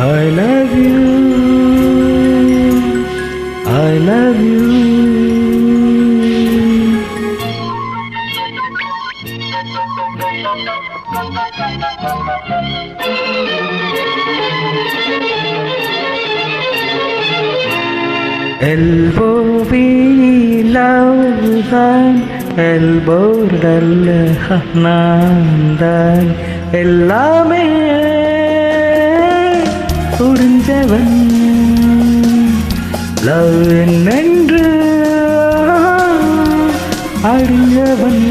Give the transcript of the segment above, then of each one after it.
I love you, I love you. L-O-V love தான் எல்போர்டல்ல நான் தான் எல்லாமே புரிஞ்சவன் லவ் என்னென்று அறிஞ்சவன்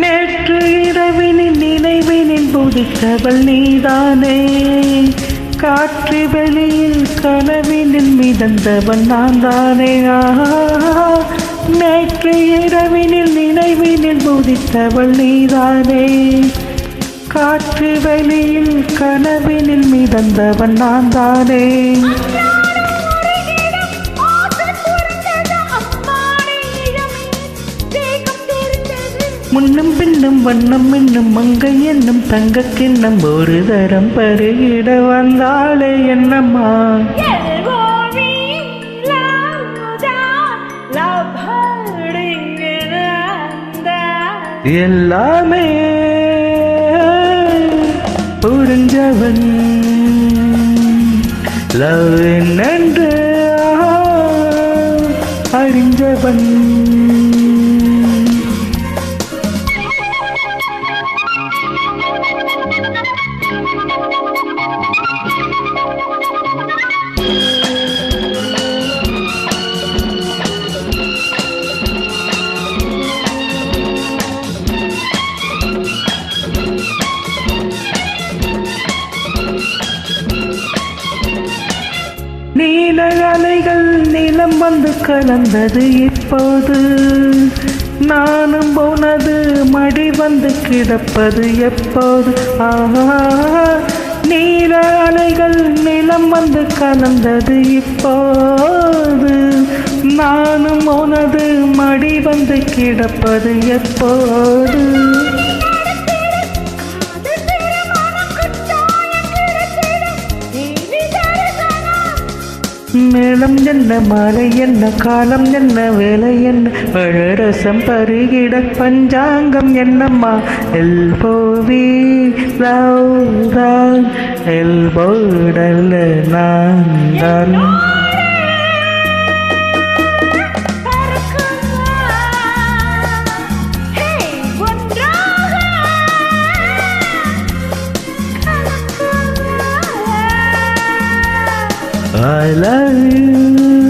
நேற்று இரவினின் நினைவினில் புதித்தவள் நீதானே, காற்று வெளியில் கனவினில் மிதந்தவன் நான் தானே. நேற்று இரவினில் நினைவினில் புதித்தவள் நீதானே, காற்று வெளியில் கனவினில் மிதந்தவன் நான் தானே. முன்னும் பின்னும் வண்ணம் என்னும் மங்கை என்னும் தங்க கிண்ணம் ஒரு தரம் பருகிட வந்தாலே என்னம்மா. எல்லாமே புரிஞ்சவன் லவ் என்னென்று அறிஞ்சவன். நீல அலைகள் நிலம் வந்து கலந்தது இப்போது, நானும் போனது மடி வந்து கிடப்பது எப்போது. நீல அலைகள் நிலம் வந்து கலந்தது இப்போது, நானும் போனது மடி வந்து கிடப்பது எப்போது. மேளம் என்ன மாலை என்ன காலம் என்ன வேலை என்ன பழரசம் பருகிட பஞ்சாங்கம் என்னம்மா. எல்போவி லவ் தான் எல்போடல்ல நான் தான். I love you.